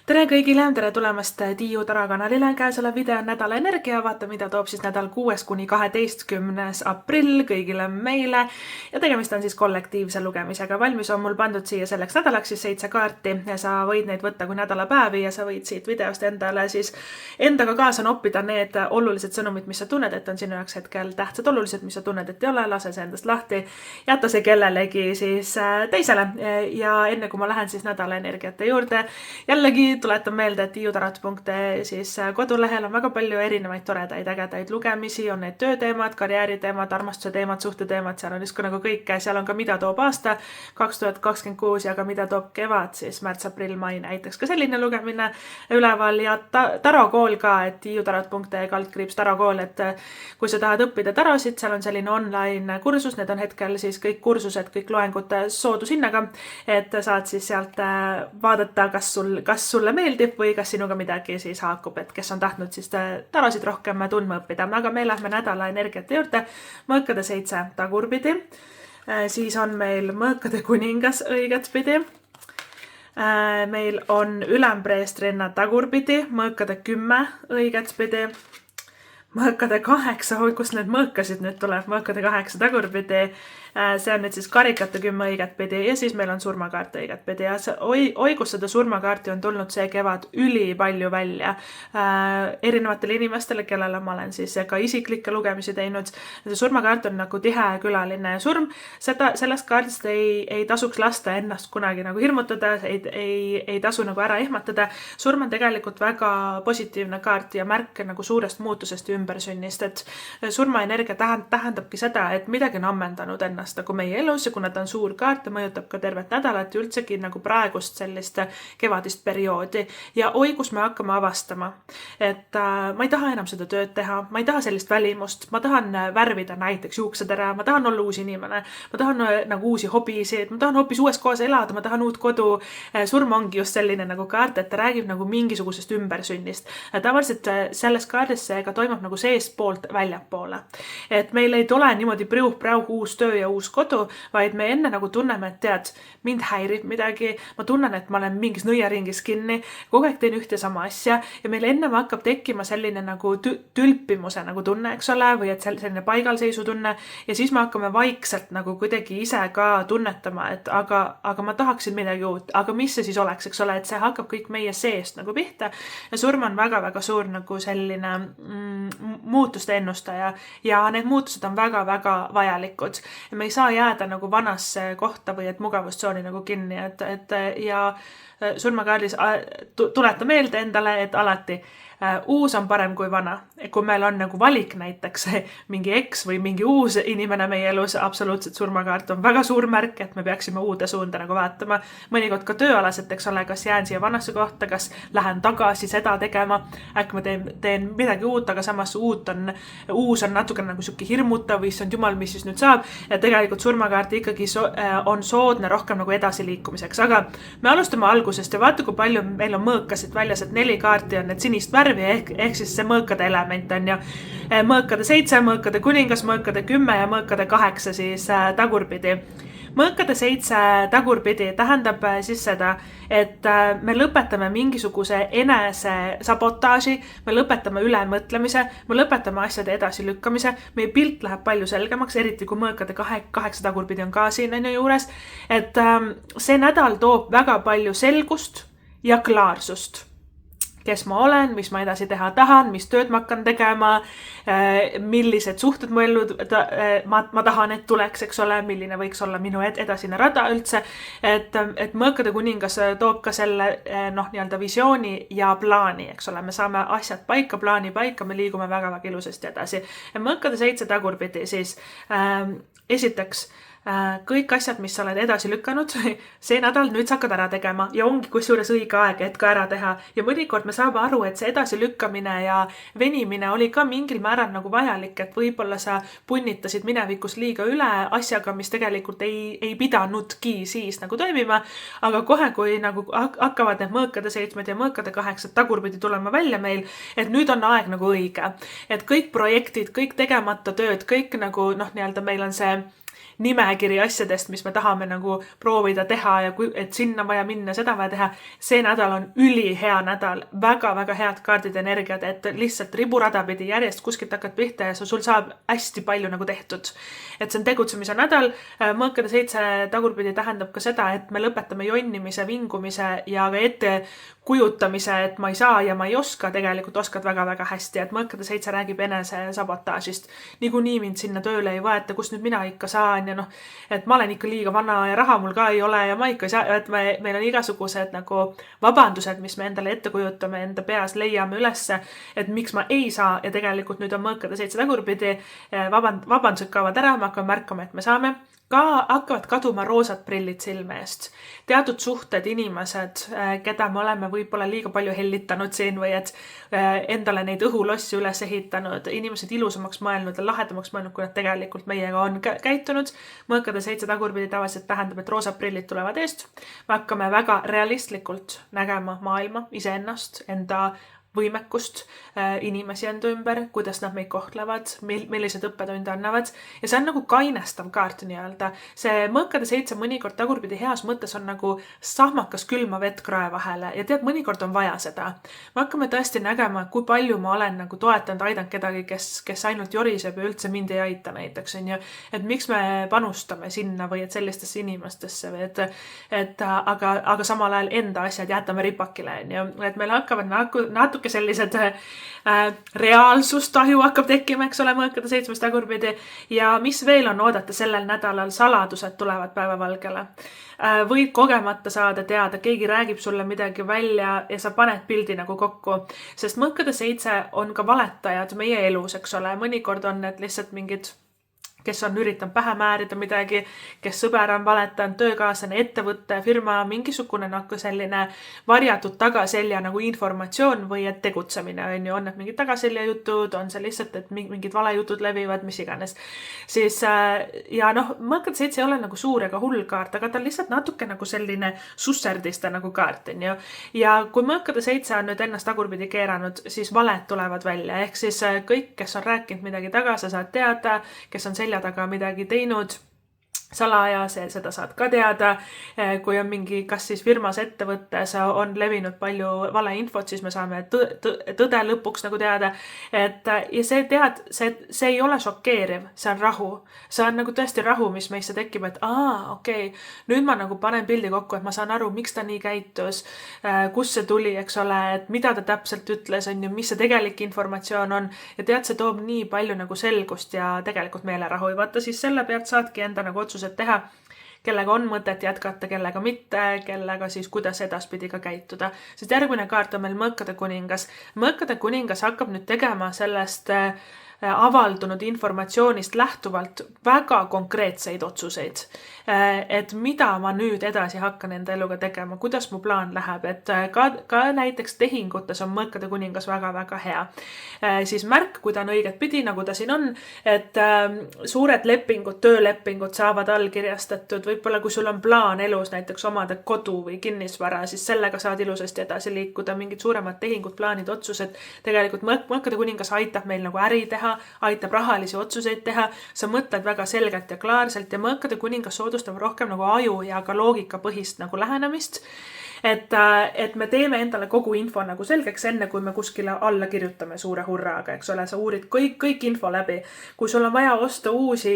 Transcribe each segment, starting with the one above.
Tere kõigile, tere tulemast Tiiu Tara kanalile. Käesolev video on nädala energia, vaata mida toob siis nädal 6.–12. aprill kõigile meile. Ja tegemist on siis kollektiivse lugemisega. Valmis on mul pandud siia selleks nädalaks siis 7 kaarti ja sa võid neid võtta kui nädalapäevi ja sa võid siit videost endale siis endaga kaasa noppida need olulised sõnumid, mis sa tunned, et on sinu jaoks hetkel tähtsad, olulised, mis sa tunned, et ei ole, lase see endast lahti, jäta see kellelegi siis teisele. Ja enne kui ma lähen siis nädala energiate juurde, jällegi tuletan meelde, et tiiutarat.ee siis kodulehel on väga palju erinevaid toredaid ägedaid lugemisi, on need tööteemad, karjääriteemad, armastuse teemad, suhteteemad, seal on just nagu kõike, seal on ka mida toob aasta 2026 ja ka mida toob kevad siis märts, aprill, mai näiteks ka selline lugemine üleval ja tarokool ka, et tiiutarat.ee /tarokool, et kui sa tahad õppida tarosid, seal on selline online kursus, need on hetkel siis kõik kursused, kõik loengud soodushinnaga, et saad siis sealt vaadata, kas sulle meeldib või kas sinuga midagi siis haakub, et kes on tahtnud siis tarosid rohkem tundma õppida. Aga me lähme nädala energiate juurde. Mõõkade 7 tagurpidi. Siis on meil mõõkade kuningas õigetpidi. Meil on ülempreestrinna tagurpidi. Mõõkade 10 õigetpidi. Mõõkade 8, kus need mõõkasid nüüd tuleb, mõõkade 8 tagurpidi, see on nüüd siis karikate 10 õigetpidi ja siis meil on surmakaart õigetpidi ja kus seda surmakaarti on tulnud see kevad üli palju välja erinevatele inimestele, kellele ma olen siis ka isiklikke lugemisi teinud. See surmakaart on nagu tihe külaline surm, sellest kaardist ei tasuks lasta ennast kunagi nagu hirmutada, ei tasu nagu ära ehmatada. Surm on tegelikult väga positiivne kaart ja märk nagu suurest muutusest ümbersünnist, et surmaenergia tähendabki seda, et midagi on ammendanud ennast nagu meie elus ja kuna ta on suur kaart, ta mõjutab ka tervet nädalat ja üldsegi nagu praegust sellist kevadist perioodi ja kus me hakkame avastama, et ma ei taha enam seda tööd teha, ma ei taha sellist välimust, ma tahan värvida näiteks juuksed ära, ma tahan olla uus inimene, ma tahan nagu uusi hobisid, ma tahan hoopis uues kohas elada, ma tahan uut kodu. Surm ongi just selline nagu kaart, et ta räägib nagu mingisugusest ümbersünnist. Tavaliselt selles kaardis see ka toimub nagu seestpoolt väljapoole. Et meil ei tule niimoodi priuh-prauh uus töö ja uus kodu, vaid me enne nagu tunneme, et tead, mind häirib midagi, ma tunnen, et ma olen mingis nõiaringis kinni, kogu aeg teen ühte sama asja ja meil enne hakkab tekkima selline nagu tülpimuse nagu tunne, eks ole, või et selline paigalseisu tunne ja siis me hakkame vaikselt nagu kuidagi ise ka tunnetama, et aga ma tahaksin midagi uut, aga mis see siis oleks, eks ole, et see hakkab kõik meie seest nagu pihta ja surm on väga-väga suur nagu selline muutuste ennustaja ja need muutused on väga-väga vajalikud. Me ei saa jääda nagu vanasse kohta või et mugavustsooni nagu kinni, et ja surmakaardis tuleta meelde endale, et alati uus on parem kui vana. Kui meil on nagu valik näiteks mingi eks või mingi uus inimene meie elus, absoluutselt surmakaart on väga suur märk, et me peaksime uude suunda nagu vaatama. Mõnikord ka tööalaselt, eks ole, kas jään siia vanasse kohta, kas lähen tagasi seda tegema, äkki ma teen midagi uut, aga samas uus on natuke nagu siuke hirmutav või issand jumal, mis siis nüüd saab. Ja tegelikult surmakaart ikkagi on soodne rohkem nagu edasiliikumiseks, aga me alustame algusest ja vaata, kui palju meil on mõõkasid väljas, et 4 kaarti on need sinist värvi ehk siis see mõõkade element on ja mõõkade 7, mõõkade kuningas, mõõkade 10 ja mõõkade 8 siis tagurpidi. Mõõkade 7 tagurpidi tähendab siis seda, et me lõpetame mingisuguse enese sabotaaži, me lõpetame ülemõtlemise, me lõpetame asjade edasi lükkamise, meie pilt läheb palju selgemaks, eriti kui mõõkade 8 tagurpidi on ka siin juures, et see nädal toob väga palju selgust ja klaarsust. Kes ma olen, mis ma edasi teha tahan, mis tööd ma hakkan tegema, millised suhted mu ellu ma tahan, et tuleks, eks ole, milline võiks olla minu edasine rada üldse, et mõõkade kuningas toob ka selle nii-öelda visiooni ja plaani, eks ole, me saame asjad paika, plaani paika, me liigume väga-väga ilusasti edasi. Ja mõõkade 7 tagurpidi siis esiteks kõik asjad, mis sa oled edasi lükanud, see nädal nüüd sa hakkad ära tegema ja ongi kusjuures õige aeg, et ka ära teha. Ja mõnikord me saame aru, et see edasi lükkamine ja venimine oli ka mingil määral nagu vajalik, et võib-olla sa punnitasid minevikus liiga üle asjaga, mis tegelikult ei pidanudki siis nagu toimima, aga kohe, kui nagu hakkavad need mõõkade 7 ja mõõkade 8 tagurpidi tulema välja meil, et nüüd on aeg nagu õige. Et kõik projektid, kõik tegemata tööd, kõik nagu nii-öelda meil on see nimekiri asjadest, mis me tahame nagu proovida teha ja et sinna vaja minna, seda vaja teha. See nädal on ülihea nädal, väga-väga head kaardid energiad, et lihtsalt riburada pidi järjest kuskilt hakkad pihta ja sul saab hästi palju nagu tehtud. Et see on tegutsemise nädal. Mõõkade 7 tagurpidi tähendab ka seda, et me lõpetame jonnimise, vingumise ja ka ette kujutamise, et ma ei saa ja ma ei oska, tegelikult oskad väga-väga hästi, et mõõkade 7 räägib enese sabotaažist. Niikuinii mind sinna tööle ei võeta, kus nüüd mina ikka saan ja et ma olen ikka liiga vana ja raha mul ka ei ole ja ma ikka ei saa, et meil on igasugused nagu vabandused, mis me endale ette kujutame, enda peas leiame ülesse, et miks ma ei saa ja tegelikult nüüd on mõõkade 7 tagurpidi, vabandused kaovad ära, me hakkame märkama, et me saame. Ka hakkavad kaduma roosad prillid silme eest. Teatud suhted, inimesed, keda me oleme võib-olla liiga palju hellitanud siin või et endale neid õhulossi üles ehitanud, inimesed ilusamaks mõelnud ja lahedamaks mõelnud, kui nad tegelikult meiega on käitunud. Mõõkade 7 tagurpidi tavaliselt tähendab, et roosad prillid tulevad eest. Me hakkame väga realistlikult nägema maailma, iseennast, enda võimekust, inimesi enda ümber, kuidas nad meid kohtlevad, millised õppetunde annavad ja see on nagu kainestav kaart nii-öelda. See mõõkade 7 mõnikord tagurpidi heas mõttes on nagu sahmakas külma vett krae vahele ja tead, mõnikord on vaja seda. Me hakkame tõesti nägema, kui palju ma olen nagu toetanud, aidanud kedagi, kes ainult joriseb ja üldse mind ei aita näiteks, on ju, et miks me panustame sinna või et sellistesse inimestesse või aga samal ajal enda asjad jätame ripakile, on ju, et meil hakkavad natuke sellised reaalsustaju hakkab tekkima, eks ole, mõõkade 7 tagurpidi ja mis veel on oodata sellel nädalal, saladused tulevad päevavalgele. Võid kogemata saada teada, keegi räägib sulle midagi välja ja sa paned pildi nagu kokku, sest mõõkade 7 on ka valetajad meie elus, eks ole, mõnikord on need lihtsalt mingid kes on üritanud pähe määrida midagi, kes sõber on valetanud, töökaaslane, ettevõtte, firma, mingisugune nagu selline varjatud tagaselja nagu informatsioon või et tegutsemine on ju, on need mingid tagaselja jutud, on see lihtsalt, et mingid valejutud levivad, mis iganes. Siis ja mõõkade 7 ei ole nagu suur ega hull kaart, aga ta on lihtsalt natuke nagu selline susserdiste nagu kaart, on ju. Ja kui mõõkade 7 on nüüd ennast tagurpidi keeranud, siis valed tulevad välja, ehk siis kõik, kes on rääkinud midagi taga, sa saad teada, kes on selja taga midagi teinud salaja, seda saad ka teada, kui on mingi, kas siis firmas ettevõttes on levinud palju valeinfot, siis me saame tõde lõpuks nagu teada, ja see ei ole šokeeriv, see on rahu, see on nagu tõesti rahu, mis meisse tekib, et okei, nüüd ma nagu panen pildi kokku, et ma saan aru, miks ta nii käitus, kus see tuli, eks ole, et mida ta täpselt ütles, on ju, mis see tegelik informatsioon on ja tead, see toob nii palju nagu selgust ja tegelikult meelerahu ja vaata siis selle pealt saadki enda nagu otsused teha, kellega on mõtet jätkata, kellega mitte, kellega siis kuidas edaspidi ka käituda. Sest järgmine kaart on meil mõõkade kuningas. Mõõkade kuningas hakkab nüüd tegema sellest avaldunud informatsioonist lähtuvalt väga konkreetseid otsuseid. Et mida ma nüüd edasi hakkan enda eluga tegema, kuidas mu plaan läheb, et ka näiteks tehingutes on mõõkade kuningas väga-väga hea. Siis märk, kui ta on õiget pidi, nagu ta siin on, et suured lepingud, töölepingud saavad allkirjastatud, võib-olla kui sul on plaan elus näiteks omada kodu või kinnisvara, siis sellega saad ilusasti edasi liikuda, mingid suuremad tehingud, plaanid, otsused. Tegelikult mõõkade kuningas aitab meil nagu äri teha, aitab rahalisi otsuseid teha, sa mõtled väga selgelt ja klaarselt ja mõõkade kuningas soodustab rohkem nagu aju ja ka loogikapõhist nagu lähenemist. Et me teeme endale kogu info nagu selgeks enne, kui me kuskile alla kirjutame suure hurraaga, eks ole, sa uurid kõik info läbi. Kui sul on vaja osta uusi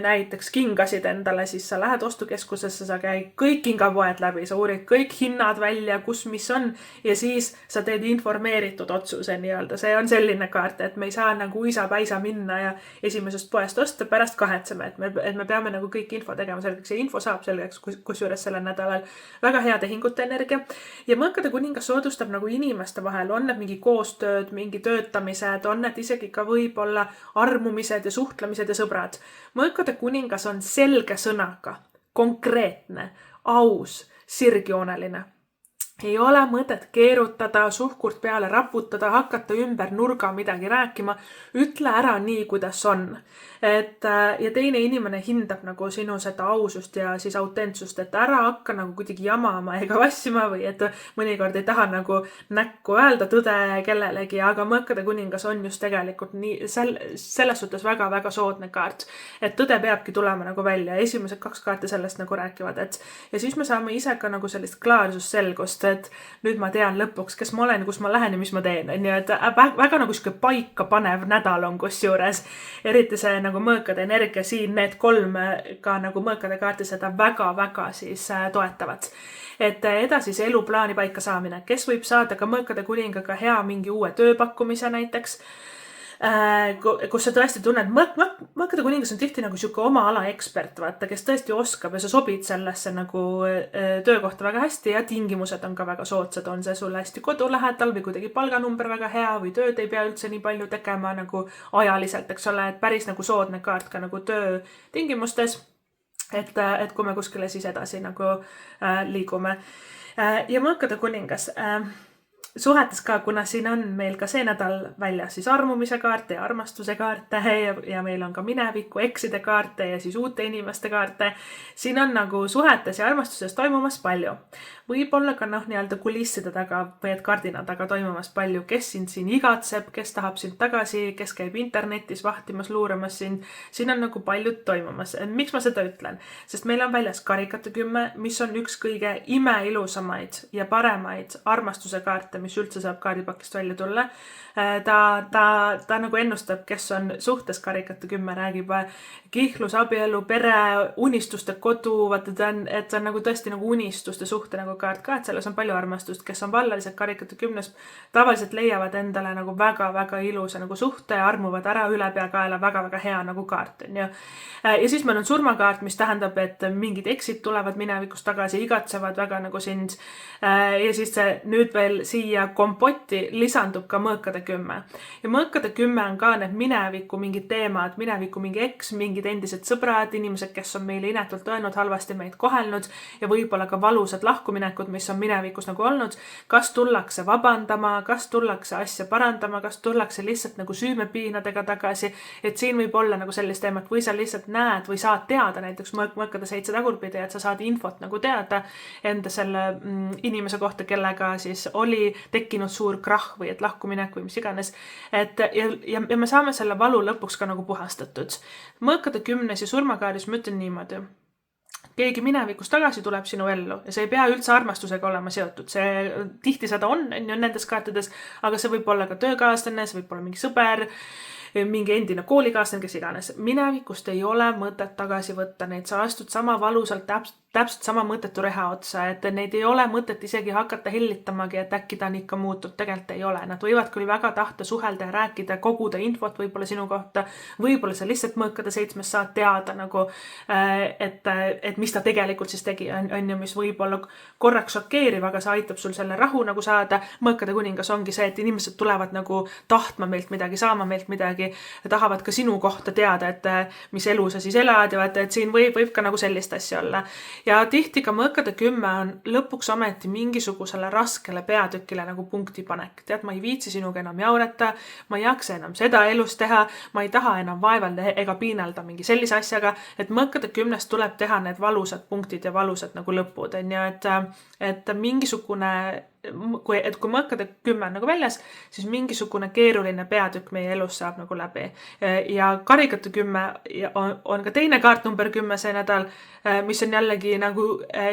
näiteks kingasid endale, siis sa lähed ostukeskusesse, sa käid kõik kingapoed läbi, sa uurid kõik hinnad välja, kus mis on ja siis sa teed informeeritud otsuse nii-öelda. See on selline kaart, et me ei saa nagu isa-päisa minna ja esimesest poest osta, pärast kahetseme, et me peame nagu kõik info tegema selgeks ja info saab selgeks, kusjuures sellel nädalal väga hea tehingut energia ja mõõkade kuningas soodustab nagu inimeste vahel, on need mingi koostööd, mingi töötamised, on need isegi ka võib-olla armumised ja suhtlemised ja sõbrad. Mõõkade kuningas on selge sõnaga, konkreetne, aus, sirgjooneline. ei ole mõtet keerutada, suhkurt peale raputada, hakata ümber nurga midagi rääkima. Ütle ära nii, kuidas on. Ja teine inimene hindab nagu sinu seda ausust ja siis autentsust, et ära hakka nagu kuidagi jamama ega vassima või et mõnikord ei taha nagu näkku öelda tõde kellelegi, aga Mõõkade kuningas on just tegelikult nii, selles suhtes väga-väga soodne kaart, et tõde peabki tulema nagu välja. Esimesed 2 kaarti sellest nagu rääkivad, ja siis me saame ise ka nagu sellist klaarsusselgust, et nüüd ma tean lõpuks, kes ma olen, kus ma lähen ja mis ma teen. Nii et väga nagu siuke paika panev nädal on kusjuures. Eriti see nagu Mõõkade energia siin, need 3 ka nagu Mõõkade kaarti seda väga-väga siis toetavad. Et edasi see eluplaani paika saamine. Kes võib saada ka Mõõkade kuningaga hea mingi uue tööpakkumise näiteks, kus sa tõesti tunned, Mõõkade kuningas on tihti nagu siuke oma ala ekspert, vaata, kes tõesti oskab ja sa sobid sellesse nagu töökohta väga hästi ja tingimused on ka väga soodsad. On see sulle hästi kodu lähedal või kuidagi palganumber väga hea või tööd ei pea üldse nii palju tegema nagu ajaliselt, eks ole, et päris nagu soodne kaart ka nagu töö tingimustes, et kui me kuskile siis edasi nagu liigume. Ja Mõõkade kuningas suhetes ka, kuna siin on meil ka see nädal väljas siis armumise kaarte ja armastuse kaarte ja meil on ka mineviku ekside kaarte ja siis uute inimeste kaarte. Siin on nagu suhetes ja armastuses toimumas palju. Võib-olla ka nii-öelda kulisside taga või et kardina taga toimumas palju, kes sind siin igatseb, kes tahab sind tagasi, kes käib internetis vahtimas, luuramas sind. Siin on nagu paljud toimumas. Miks ma seda ütlen? Sest meil on väljas karikate 10, mis on üks kõige imeilusamaid ja paremaid armastuse kaarte, mis üldse saab kaardipakist välja tulla. Ta nagu ennustab, kes on suhtes. Karikate 10 räägib kihlus, abielu, pere, unistuste kodu, vaata et on nagu tõesti nagu unistuste suhte nagu kaart ka, et selles on palju armastust. Kes on vallalised karikate 10 tavaliselt leiavad endale nagu väga-väga ilusa nagu suhte ja armuvad ära üle peakaela, väga-väga hea nagu kaart. Ja siis meil on surmakaart, mis tähendab, et mingid eksid tulevad minevikust tagasi, igatsevad väga nagu sind. Ja siis nüüd veel siia kompotti lisandub ka Mõõkade 10. Ja Mõõkade 10 on ka need mineviku mingid teemad, mineviku mingi eks, mingid endised sõbrad, inimesed, kes on meile inetult öelnud, halvasti meid kohelnud ja võib-olla ka valusad lahkuminekud, mis on minevikus nagu olnud. Kas tullakse vabandama, kas tullakse asja parandama, kas tullakse lihtsalt nagu süümepiinadega tagasi, et siin võib olla nagu sellist teemat või sa lihtsalt näed või saad teada näiteks Mõõkade 7 tagurpidi, et sa saad infot nagu teada enda selle inimese kohta, kellega siis oli tekkinud suur krahh või et lahkuminek või mis iganes. Ja me saame selle valu lõpuks ka nagu puhastatud. Mõõkade 10 ja surmakaaris ma ütlen niimoodi. Keegi minevikus tagasi tuleb sinu ellu ja see ei pea üldse armastusega olema seotud. See tihti seda on nendes kaartides, aga see võib olla ka töökaaslane, see võib olla mingi sõber, mingi endine koolikaaslane, kes iganes. Minevikust ei ole mõtet tagasi võtta neid. Sa astud sama valusalt täpselt sama mõttetu reha otsa, et neid ei ole mõtet isegi hakata hellitamagi, et äkki ta on ikka muutud. Tegelikult ei ole. Nad võivad küll väga tahta suhelda ja rääkida, koguda infot võib-olla sinu kohta. Võib-olla sa lihtsalt Mõõkade 7 saad teada nagu, et mis ta tegelikult siis tegi, on ju, mis võib-olla korraks šokeeriv, aga see aitab sul selle rahu nagu saada. Mõõkade kuningas ongi see, et inimesed tulevad nagu tahtma meilt midagi, saama meilt midagi, tahavad ka sinu kohta teada, et mis elu sa siis elad ja et siin võib ka nagu sellist asja olla. Ja tihti ka Mõõkade 10 on lõpuks ometi mingisugusele raskele peatükile nagu punkti panek. Tead, ma ei viitsi sinuga enam jaurata, ma ei jaksa enam seda elus teha, ma ei taha enam vaevalda ega piinelda mingi sellise asjaga, et Mõõkade 10 tuleb teha need valusad punktid ja valusad nagu lõpud. Et mingisugune, kui Mõõkade 10 on nagu väljas, siis mingisugune keeruline peatükk meie elus saab nagu läbi. Ja karikate 10 on ka teine kaart number 10 see nädal, mis on jällegi nagu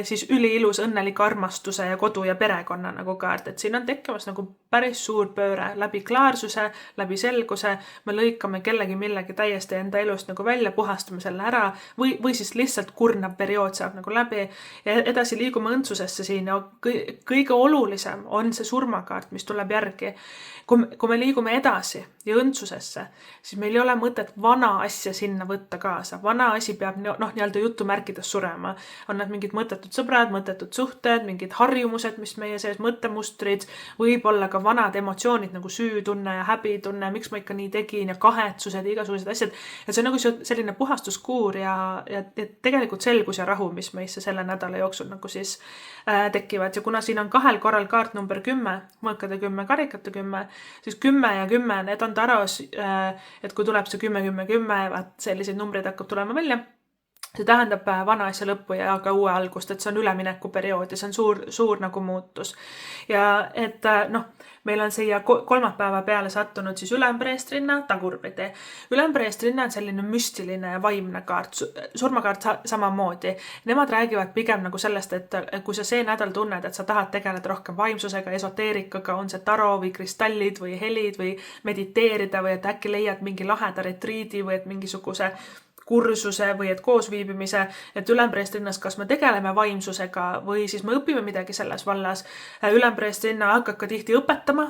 siis üliilus õnnelik armastuse ja kodu ja perekonna nagu kaart. Et siin on tekkimas nagu päris suur pööre läbi klaarsuse, läbi selguse. Me lõikame kellegi millegi täiesti enda elust nagu välja, puhastame selle ära või siis lihtsalt kurnav periood saab nagu läbi ja edasi liigume õndsusesse siin. Kõige olulisem on see surmakaart, mis tuleb järgi. Kui me liigume edasi ja õndsusesse, siis meil ei ole mõtet vana asja sinna võtta kaasa. Vana asi peab nii-öelda jutumärkides surema. On need mingid mõttetud sõbrad, mõttetud suhted, mingid harjumused, mis meie sees, mõttemustrid, võib-olla ka vanad emotsioonid nagu süütunne ja häbitunne, miks ma ikka nii tegin ja kahetsused ja igasugused asjad. Et see on nagu selline puhastuskuur ja tegelikult selgus ja rahu, mis meisse selle nädala jooksul nagu siis tekivad. Ja kuna siin on 2 korral kaart number 10, mõõkade 10, karikate 10, siis 10 ja 10, need on taros, et kui tuleb see 10, 10, 10, vaat selliseid numbreid hakkab tulema välja. See tähendab vana asja lõppu ja ka uue algust, et see on üleminekuperiood ja see on suur nagu muutus. Ja et meil on siia kolmapäeva peale sattunud siis ülempreestrinna tagurpidi. Ülempreestrinna on selline müstiline ja vaimne kaart, surmakaart samamoodi. Nemad räägivad pigem nagu sellest, et kui sa see nädal tunned, et sa tahad tegeleda rohkem vaimsusega, esoteerikaga, on see taro või kristallid või helid või mediteerida või et äkki leiad mingi laheda retriidi või et mingisuguse kursuse või et koosviibimise, et ülempreestrinnas kas me tegeleme vaimsusega või siis me õpime midagi selles vallas. Ülempreestrinna hakkab ka tihti õpetama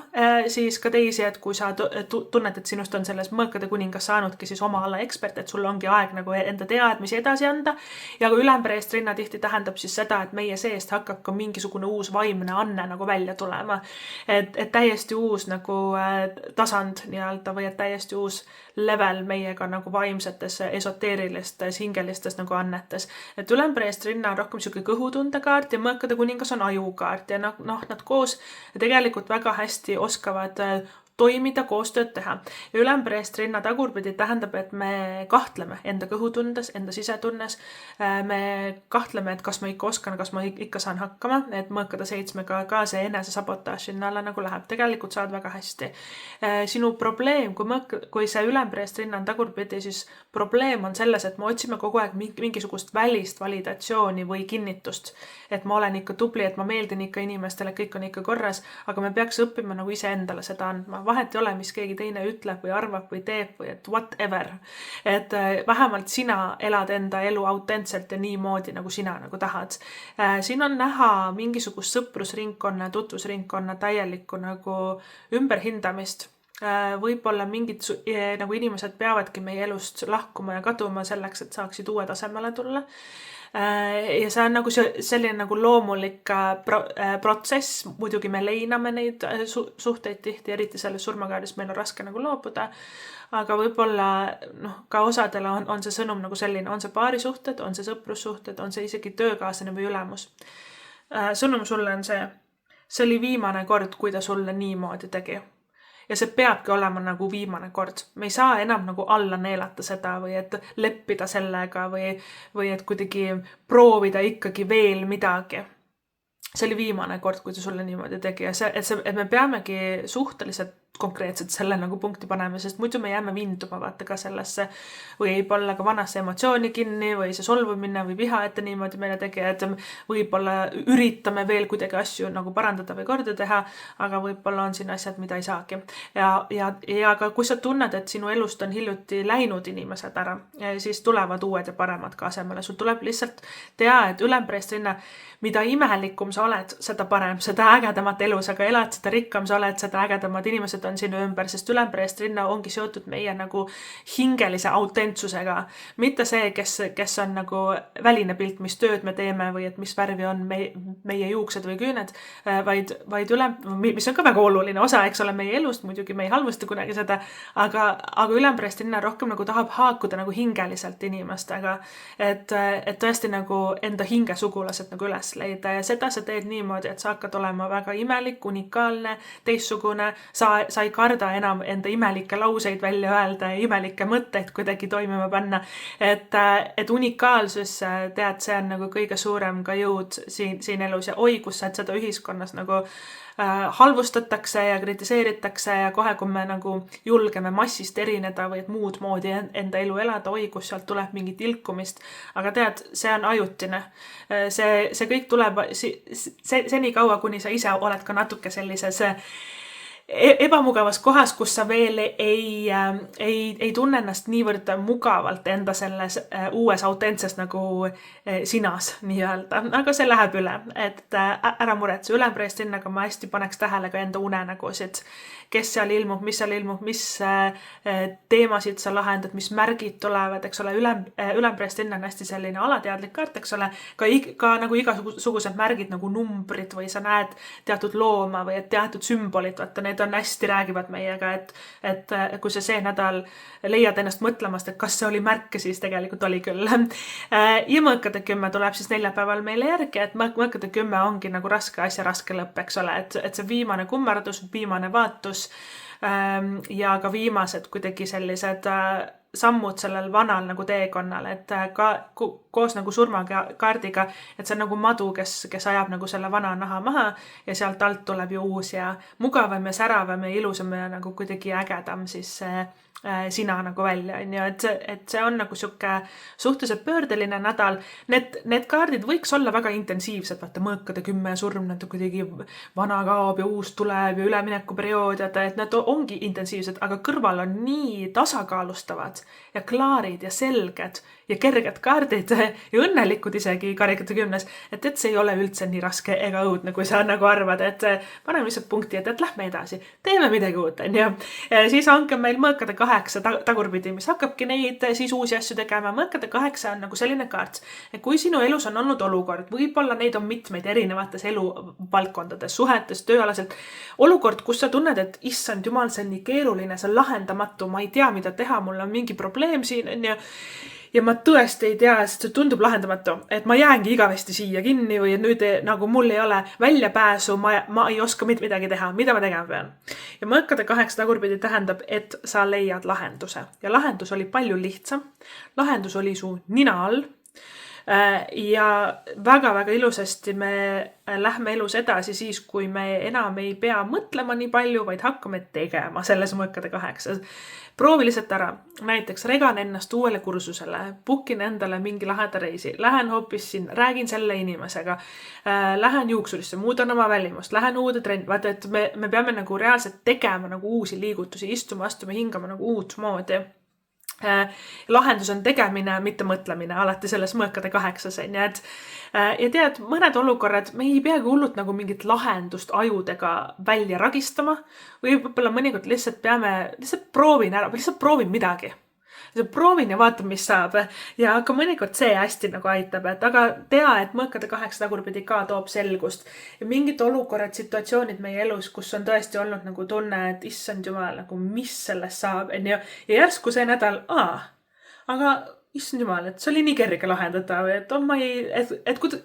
siis ka teisi, et kui sa tunned, et sinust on selles mõõkade kuningas saanudki siis oma ala ekspert, et sul ongi aeg nagu enda teadmisi edasi anda. Ja ka ülempreestrinna tihti tähendab siis seda, et meie seest hakkab ka mingisugune uus vaimne anne nagu välja tulema. Et täiesti uus nagu tasand nii-öelda või et täiesti uus level meiega nagu vaimsetes esoteerilistes, hingelistes nagu annetes. Et ülempreestrinna on rohkem siuke kõhutundekaart ja mõõkade kuningas on ajukaart ja nad koos tegelikult väga hästi oskavad toimida, koostööd teha. Ja ülempreestrinna tagurpidi tähendab, et me kahtleme enda kõhutundes, enda sisetunnes. Me kahtleme, et kas ma ikka oskan, kas ma ikka saan hakkama, et mõõkade 7-ga ka see enese sabotaaž sinna alla nagu läheb. Tegelikult saad väga hästi. Sinu probleem, kui see ülempreestrinna on tagurpidi, siis probleem on selles, et me otsime kogu aeg mingisugust välist validatsiooni või kinnitust. Et ma olen ikka tubli, et ma meeldin ikka inimestele, kõik on ikka korras, aga me peaks õppima nagu ise endale seda andma. Vahet ei ole, mis keegi teine ütleb või arvab või teeb või et whatever. Et vähemalt sina elad enda elu autentselt ja niimoodi, nagu sina nagu tahad. Siin on näha mingisugust sõprusringkonna, tutvusringkonna täielikku nagu ümberhindamist. Võib-olla mingid nagu inimesed peavadki meie elust lahkuma ja kaduma selleks, et saaksid uue tasemele tulla. Ja see on nagu selline nagu loomulik protsess, muidugi me leiname neid suhteid tihti, eriti selles surmakaardis meil on raske nagu loobuda, aga võib-olla ka osadele on see sõnum nagu selline, on see paarisuhted, on see sõprussuhted, on see isegi töökaaslane või ülemus. Sõnum sulle on see oli viimane kord, kui ta sulle niimoodi tegi. Ja see peabki olema nagu viimane kord. Me ei saa enam nagu alla neelata seda või et leppida sellega või et kuidagi proovida ikkagi veel midagi. See oli viimane kord, kui ta sulle niimoodi tegi ja et me peamegi suhteliselt konkreetselt selle nagu punkti panema, sest muidu me jääme vinduma vaata ka sellesse või võib-olla ka vanasse emotsiooni kinni või see solvumine või viha, et niimoodi meile tegi, et võib-olla üritame veel kuidagi asju nagu parandada või korda teha, aga võib-olla on siin asjad, mida ei saagi. Ja ka kui sa tunned, et sinu elust on hiljuti läinud inimesed ära, siis tulevad uued ja paremad ka asemele. Sul tuleb lihtsalt tea, et ülempreestrinna, mida imelikum sa oled, seda parem, seda ägedamat elu sa ka elad, seda rikkam sa oled, seda ägedamad inimesed on sinu ümber, sest ülempreestrinna ongi seotud meie nagu hingelise autentsusega. Mitte see, kes on nagu väline pilt, mis tööd me teeme või et mis värvi on meie juuksed või küüned, vaid mis on ka väga oluline osa, eks ole, meie elust, muidugi me ei halvusta kunagi seda, aga ülempreestrinna rohkem nagu tahab haakuda nagu hingeliselt inimestega, et tõesti nagu enda hingesugulased nagu üles leida ja seda sa teed niimoodi, et sa hakkad olema väga imelik, unikaalne, teistsugune, sa ei karda enam enda imelikke lauseid välja öelda ja imelikke mõtteid kuidagi toimima panna. Et unikaalsus, tead, see on nagu kõige suurem ka jõud siin elus ja kus sa seda ühiskonnas nagu halvustatakse ja kritiseeritakse ja kohe, kui me nagu julgeme massist erineda või et muud moodi enda elu elada, kus sealt tuleb mingit ilkumist. Aga tead, see on ajutine. See kõik tuleb senikaua, kuni sa ise oled ka natuke sellises ebamugavas kohas, kus sa veel ei tunne ennast niivõrd mugavalt enda selles uues autentses nagu sinas nii-öelda, aga see läheb üle, et ära muretse. Ülempreestinnaga ma hästi paneks tähele ka enda unenägusid, kes seal ilmub, mis teemasid sa lahendad, mis märgid tulevad, eks ole. Ülempreestinna on hästi selline alateadlik kaart, eks ole, ka nagu igasugused märgid nagu numbrid või sa näed teatud looma või teatud sümbolid, vaata, need on hästi räägivad meiega, et kui sa see nädal leiad ennast mõtlemast, et kas see oli märke, siis tegelikult oli küll. Ja mõõkade 10 tuleb siis neljapäeval meile järgi, et mõõkade 10 ongi nagu raske asja raske lõpp, eks ole, et see viimane kummardus, viimane vaatus ja ka viimased kuidagi sellised sammud sellel vanal nagu teekonnal, et ka koos nagu surmakaardiga, et see on nagu madu, kes ajab nagu selle vana naha maha ja sealt alt tuleb ju uus ja mugavam ja säravam ja ilusam ja nagu kuidagi ägedam siis sina nagu välja, on ju, et see on nagu siuke suhteliselt pöördeline nädal. Need kaardid võiks olla väga intensiivsed, vaata mõõkade 10 surm, nad kuidagi vana kaob ja uus tuleb ja üleminekuperiood, et nad ongi intensiivsed, aga kõrval on nii tasakaalustavad ja klaarid ja selged ja kerged kaardid ja õnnelikud isegi karikate 10, et see ei ole üldse nii raske ega õudne, kui sa nagu arvad, et paneme lihtsalt punkti, et lähme edasi, teeme midagi uut, on ju. Siis ongi meil mõõkade 8 tagurpidi, mis hakkabki neid siis uusi asju tegema. Mõõkade 8 on nagu selline kaart, et kui sinu elus on olnud olukord, võib-olla neid on mitmeid erinevates eluvaldkondades, suhetes, tööalaselt, olukord, kus sa tunned, et issand jumal, see on nii keeruline, see on lahendamatu, ma ei tea, mida teha, mul on mingi probleem siin, on ju. Ja ma tõesti ei tea, sest see tundub lahendamatu, et ma jäängi igavesti siia kinni või nüüd nagu mul ei ole väljapääsu, ma ei oska midagi teha, mida ma tegema pean. Ja mõõkade 8 tagurpidi tähendab, et sa leiad lahenduse. Ja lahendus oli palju lihtsam. Lahendus oli su nina all. Ja väga-väga ilusasti me lähme elus edasi siis, kui me enam ei pea mõtlema nii palju, vaid hakkame tegema selles mõõkade 8. Proovi lihtsalt ära. Näiteks regan ennast uuele kursusele, bookin endale mingi laheda reisi, lähen hoopis siin, räägin selle inimesega, lähen juuksurisse, muudan oma välimust, lähen uude trenni. Vaata, et me peame nagu reaalselt tegema nagu uusi liigutusi, istuma, astuma, hingama nagu uut moodi. Lahendus on tegemine, mitte mõtlemine alati selles mõõkade 8. Ja tead, mõned olukorrad, me ei peagi hullult nagu mingit lahendust ajudega välja ragistama või võib-olla mõnikord lihtsalt proovin midagi. Proovin ja vaatan, mis saab. Ja ka mõnikord see hästi nagu aitab, aga tea, et mõõkade 8 tagurpidi ka toob selgust. Ja mingid olukorrad, situatsioonid meie elus, kus on tõesti olnud nagu tunne, et issand jumal, nagu mis sellest saab. Ja järsku see nädal, aga issand jumal, et see oli nii kerge lahendada,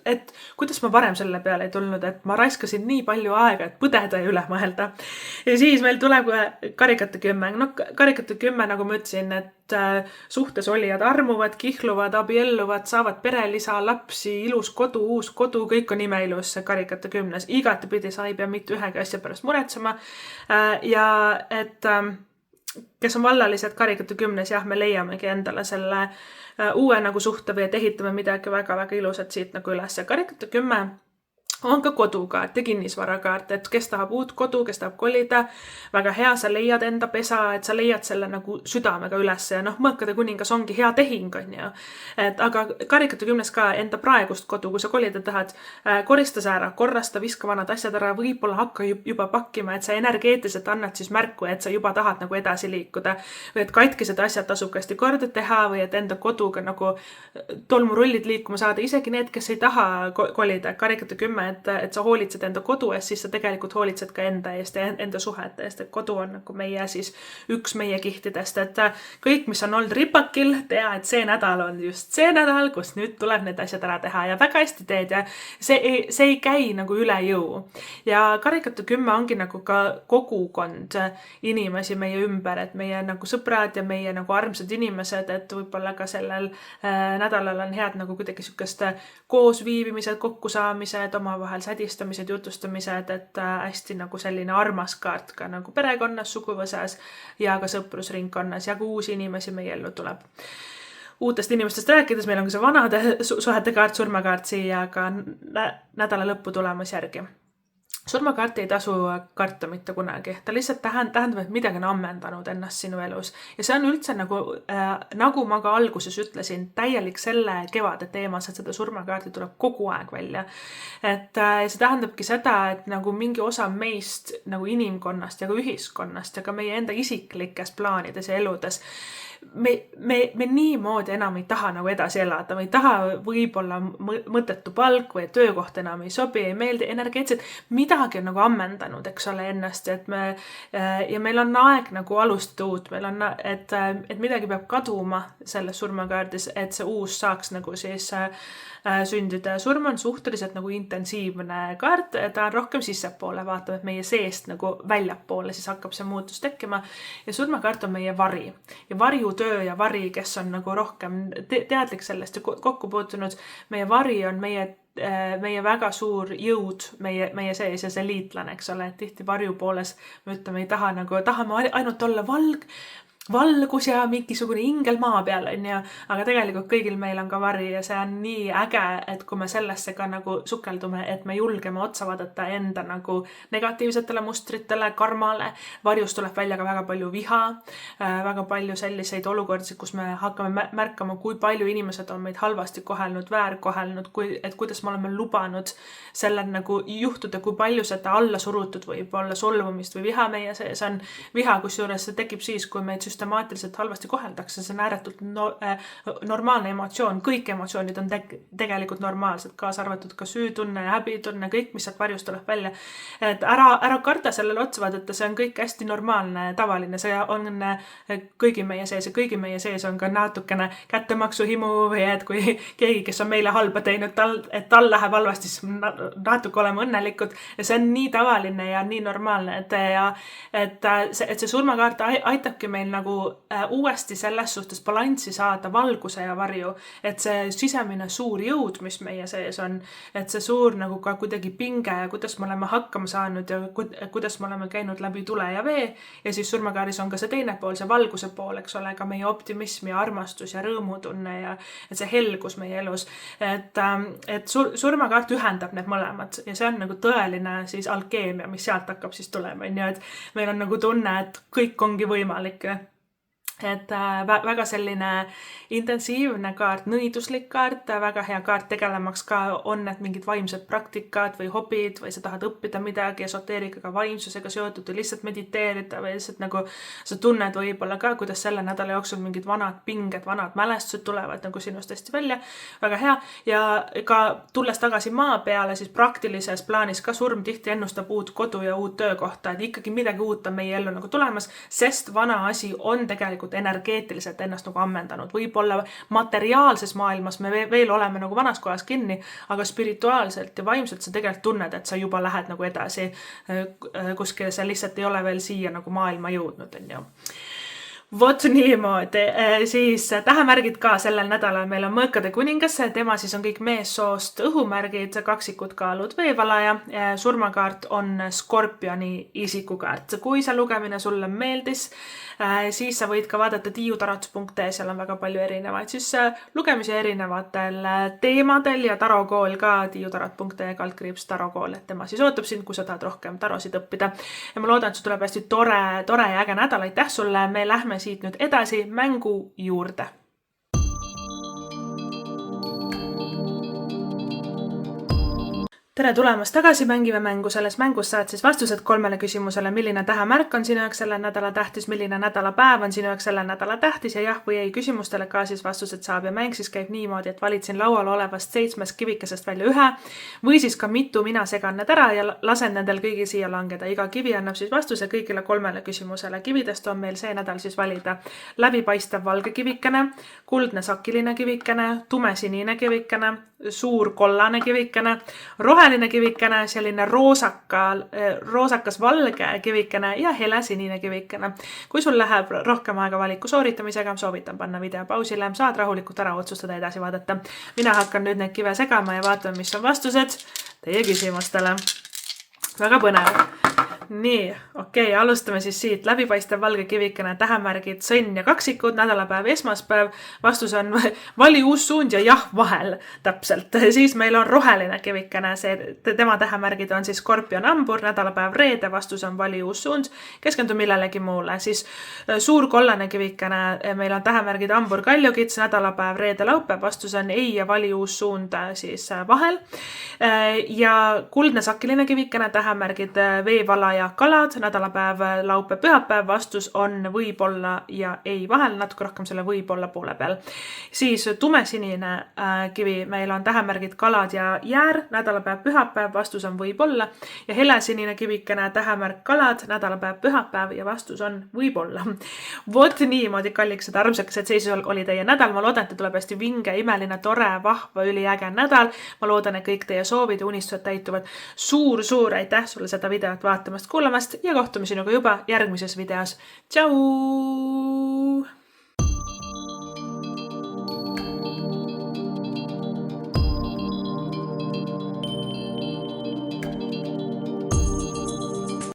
et kuidas ma varem selle peale ei tulnud, et ma raiskasin nii palju aega, et põdeda ja üle mõelda. Ja siis meil tuleb karikate 10. No karikate 10, nagu ma ütlesin, et suhtes olijad armuvad, kihluvad, abielluvad, saavad perelisa, lapsi, ilus kodu, uus kodu, kõik on imeilus karikate 10. Igatepidi sa ei pea mitte ühegi asja pärast muretsema. Ja et kes on vallalised karikate 10, jah, me leiamegi endale selle uue nagu suhte või et ehitame midagi väga-väga ilusat siit nagu üles. Karikate 10 on ka kodukaart ja kinnisvarakaart, et kes tahab uut kodu, kes tahab kolida, väga hea, sa leiad enda pesa, et sa leiad selle nagu südamega üles ja mõõkade kuningas ongi hea tehing, on ju. Aga karikate 10 ka enda praegust kodu, kui sa kolida tahad, korista see ära, korrasta, viska vanad asjad ära, võib-olla hakka juba pakkima, et sa energeetiliselt annad siis märku, et sa juba tahad nagu edasi liikuda või et katkised asjad tasub hästi korda teha või et enda koduga nagu tolmurullid liikuma saada, isegi need, kes ei taha kolida, karikate 10, et sa hoolitsed enda kodu eest, siis sa tegelikult hoolitsed ka enda eest ja enda suhete eest, et kodu on nagu meie siis üks meie kihtidest, et kõik, mis on olnud ripakil, tea, et see nädal on just see nädal, kus nüüd tuleb need asjad ära teha ja väga hästi teed ja see ei käi nagu üle jõu. Ja karikate 10 ongi nagu ka kogukond inimesi meie ümber, et meie nagu sõbrad ja meie nagu armsad inimesed, et võib-olla ka sellel nädalal on head nagu kuidagi sükest koosviibimised, kokkusaamised, omavahel sädistamised, jutustamised, et hästi nagu selline armas kaart ka nagu perekonnas, suguvõsas ja ka sõprusringkonnas ja ka uusi inimesi meie ellu tuleb. Uutest inimestest rääkides, meil on ka see vanade suhete kaart, surmakaart siia ka nädala lõppu tulemas järgi. surmakaarti ei tasu karta mitte kunagi. Ta lihtsalt tähendab, et midagi on ammendanud ennast sinu elus. Ja see on üldse nagu ma ka alguses ütlesin, täielik selle kevade teemas, et seda surmakaarti tuleb kogu aeg välja. Et see tähendabki seda, et nagu mingi osa meist nagu inimkonnast ja ka ühiskonnast ja ka meie enda isiklikes plaanides ja eludes me niimoodi enam ei taha nagu edasi elada, me ei taha võib-olla mõttetu palk või töökoht enam ei sobi, ei meeldi energeetselt, midagi on nagu ammendanud, eks ole, ennast, et ja meil on aeg nagu alustada uut, meil on, et midagi peab kaduma selles surmakaardis, et see uus saaks nagu siis sündida. Surm on suhteliselt nagu intensiivne kaart, ta on rohkem sissepoole, vaatame, et meie seest nagu väljapoole, siis hakkab see muutus tekkima ja surmakaart on meie vari ja varjutöö ja vari, kes on nagu rohkem teadlik sellest ja kokku puutunud, meie vari on meie väga suur jõud meie sees ja see liitlane, eks ole, et tihti varju pooles me ütleme, ei taha nagu, tahame ainult olla valgus ja mingisugune ingel maa peal, aga tegelikult kõigil meil on ka vari ja see on nii äge, et kui me sellesse ka nagu sukeldume, et me julgeme otsa vaadata enda nagu negatiivsetele mustritele, karmale, varjus tuleb välja ka väga palju viha, väga palju selliseid olukordi, kus me hakkame märkama, kui palju inimesed on meid halvasti kohelnud, väärkohelnud, et kuidas me oleme lubanud sellel nagu juhtuda, kui palju seda alla surutud võib olla solvumist või viha meie sees on. Viha, kusjuures see tekib siis, kui meid süstemaatiliselt halvasti koheldakse, see on ääretult normaalne emotsioon, kõik emotsioonid on tegelikult normaalsed, kaasa arvatud ka süütunne ja häbitunne, kõik, mis sealt varjust tuleb välja. Et ära karda sellele otsa vaadata, see on kõik hästi normaalne, tavaline, see on kõigi meie sees ja kõigi meie sees on ka natukene kättemaksuhimu või et kui keegi, kes on meile halba teinud, et tal läheb halvasti, siis natuke oleme õnnelikud ja see on nii tavaline ja nii normaalne, et see surmakaart aitabki meil nagu uuesti selles suhtes balanssi saada valguse ja varju, et see sisemine suur jõud, mis meie sees on, et see suur nagu ka kuidagi pinge ja kuidas me oleme hakkama saanud ja kuidas me oleme käinud läbi tule ja vee ja siis surmakaaris on ka see teine pool, see valguse pool, eks ole, ka meie optimism ja armastus ja rõõmutunne ja et see helgus meie elus, et surmakaart ühendab need mõlemad ja see on nagu tõeline siis alkeemia, mis sealt hakkab siis tulema, et meil on nagu tunne, et kõik ongi võimalik. Et väga selline intensiivne kaart, nõiduslik kaart, väga hea kaart tegelemaks ka on need mingid vaimsed praktikad või hobid või sa tahad õppida midagi esoteerikaga, vaimsusega seotud või lihtsalt mediteerida või lihtsalt nagu sa tunned võib-olla ka, kuidas selle nädala jooksul mingid vanad pinged, vanad mälestused tulevad nagu sinust hästi välja, väga hea ja ka tulles tagasi maa peale, siis praktilises plaanis ka surm tihti ennustab uut kodu ja uut töökohta, et ikkagi midagi uut on meie ellu nagu tulemas, sest vana asi on tegelikult energeetiliselt ennast nagu ammendanud. Võib-olla materiaalses maailmas me veel oleme nagu vanas kohas kinni, aga spirituaalselt ja vaimselt sa tegelikult tunned, et sa juba lähed nagu edasi kuskile, sa lihtsalt ei ole veel siia nagu maailma jõudnud, Vot niimoodi, siis tähemärgid ka sellel nädalal meil on Mõõkade kuningas, tema siis on kõik meessoost õhumärgid, kaksikud, kaalud, veevalaja, surmakaart on Skorpioni isikukaart. Kui see lugemine sulle meeldis, siis sa võid ka vaadata tiiutarot.ee, seal on väga palju erinevaid siis lugemisi erinevatel teemadel ja tarokool ka tiiutarot.ee /tarokool, et tema siis ootab sind, kui sa tahad rohkem tarosid õppida. Ja ma loodan, et see tuleb hästi tore ja äge nädal, aitäh sulle, me lähme siit nüüd edasi mängu juurde. Tere tulemast tagasi, mängime mängu. Selles mängus saad siis vastused 3 küsimusele, milline tähemärk on sinu jaoks selle nädala tähtis, milline nädalapäev on sinu jaoks selle nädala tähtis ja jah või ei küsimustele ka siis vastused saab ja mäng siis käib niimoodi, et valid siin laual olevast 7 kivikesest välja ühe või siis ka mitu mina segan need ära ja lasen nendel kõigi siia langeda. Iga kivi annab siis vastuse kõigile 3 küsimusele. Kividest on meil see nädal siis valida läbipaistev valge kivikene, kuldne sakiline kivikene, tumesinine kivikene, suur kollane kivikene, roheline kivikene, selline roosakas valge kivikene ja helesinine kivikene. Kui sul läheb rohkem aega valiku sooritamisega, soovitan panna video pausile, saad rahulikult ära otsustada edasi vaadata. Mina hakkan nüüd neid kive segama ja vaatame, mis on vastused teie küsimustele. Väga põnev. nii, okei, alustame siis siit. Läbipaistev valge kivikene, tähemärgid, sõnn ja kaksikud, nädalapäev, esmaspäev. Vastus on vali uus suund ja jah vahel, täpselt. Siis meil on roheline kivikene, tema tähemärgid on siis skorpion, hambur, nädalapäev, reede. Vastus on vali uus suund, keskendu millelegi muule. Siis suur kollane kivikene, meil on tähemärgid hambur, kaljukits, nädalapäev, reede, laupäev. Vastus on ei ja vali uus suund siis vahel. Ja kuldne sakiline kivikene, tähemärgid veevala ja kalad, nädalapäev, laupäev, pühapäev. Vastus on võib-olla ja ei vahel, natuke rohkem selle võib-olla poole peal. Siis tumesinine kivi, meil on tähemärgid kalad ja jäär, nädalapäev, pühapäev. Vastus on võib-olla. Ja helesinine kivikene, tähemärk kalad, nädalapäev, pühapäev ja vastus on võib-olla. Vot niimoodi, kalliksed, armsakesed, seisus oli teie nädal. Ma loodan, et tuleb hästi vinge, imeline, tore, vahva, üliäge nädal. Ma loodan, et kõik teie soovid ja unistused täituvad. Suur aitäh sulle seda videot vaatamast, kuulamast ja kohtume sinuga juba järgmises videos. Tšau!